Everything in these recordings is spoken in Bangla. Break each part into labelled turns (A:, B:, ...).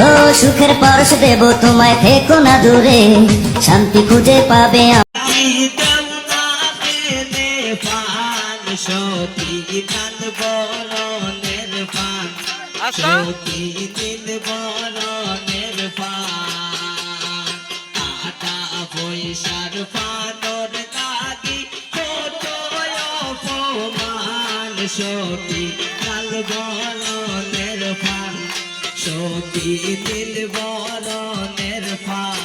A: ও সুখের পরশ দেব তোমায়, থেকো না দূরে, শান্তি খুঁজে পাবে।
B: সতী কাল বরণের পান, সতী দিল বরণের পান, টাকা পয়সার পানর দাগি ছোট অপমান, সতী কাল বরণের পান, সতী দিল বরণের পান।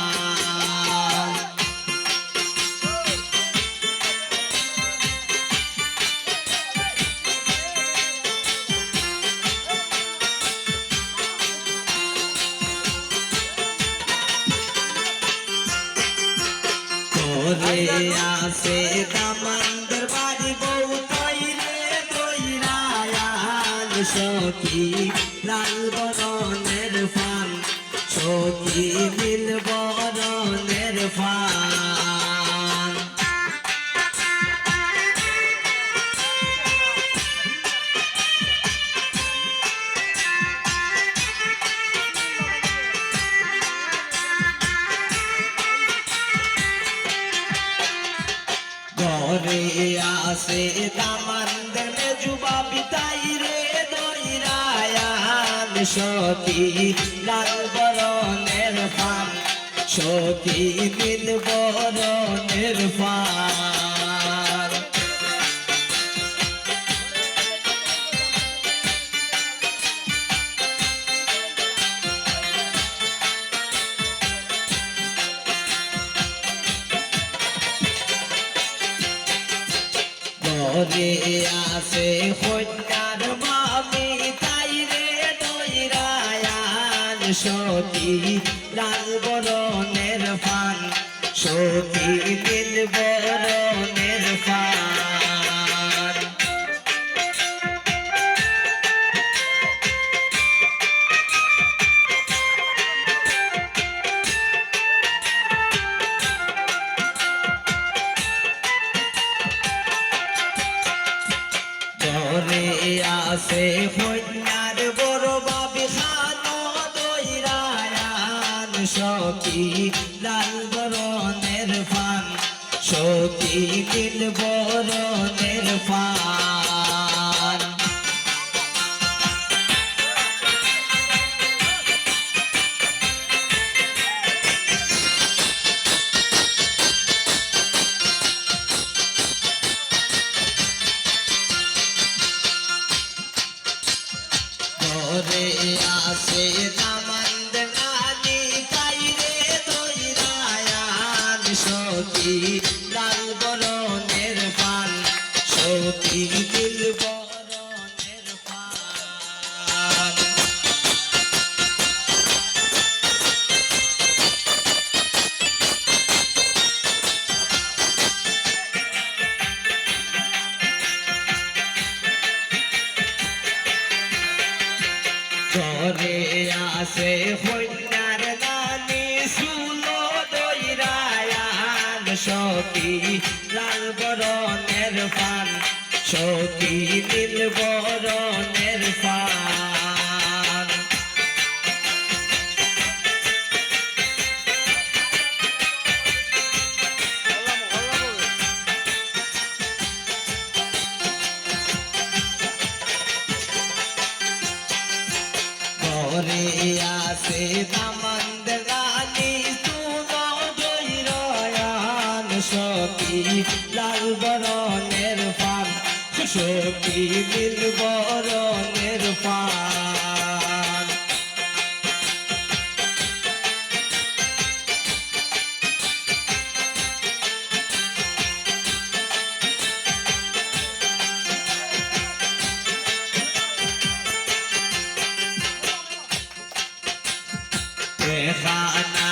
B: আসে দামানদের বাড়ি বউ তৈরে তৈরায়াল, সখী লাল বরণের ফান, সখী নীল বরণের ফান। ঘরে আসে দামানদের মেজুবা বিতাই রে দৈরায়াল, সতী লাল বরণের ফান, সতী নীল বরণের ফান। ঘরে আসে কন্যার মামি তাই রে দৈরায়াল, সতী লাল বরণের ফান, সতী নীল বরণের ফান। ঘরে আসে কন্যার বড় বাবি খানো দৈরায়াল, সতী লাল বরণের ফান, সতী নীল বরণের ফান। ঘরে আসে দামানদের নানি তাই রে দৈরায়াল, সতী লাল বরণের পান, সতী নীল বরণের পান। ঘরে আসে কন্যার নানি সুলো দৈরায়াল, সতী লাল বরণের পান, সতী নীল বরণের পান। ঘরে আসে দামানদের রানী সুনো দৈরায়াল, সতী লাল বরণের পান, সতী নীল বরণের পান।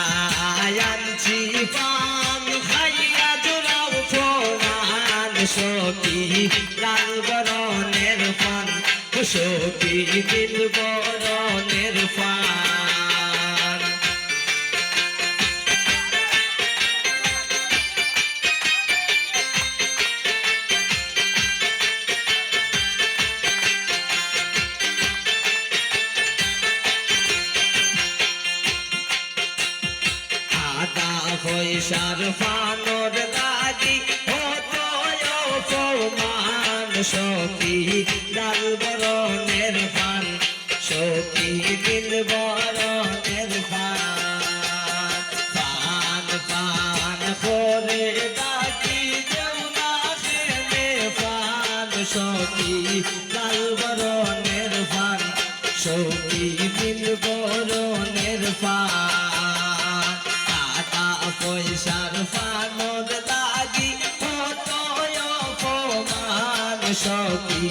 B: খানায়ানছি পান খাইয়া জোড়াও ফোরান, সতী লাল বরণের পান, সতী নীল বরণের পান। পয়সার ফানোর লাগি হতো অপমান সখী লাল বরণের ফান সখী নীল বরণের ফান ফান ফান করে ডাকি যমুনা খেলে ফান সখী লাল বরণের ফান সখী নীল বরণের ফান টাকা পয়সার ফানোর লাগি হতো অপমান সখী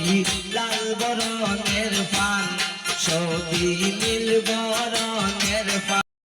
B: লাল বরণের ফান সখী নীল বরণের ফান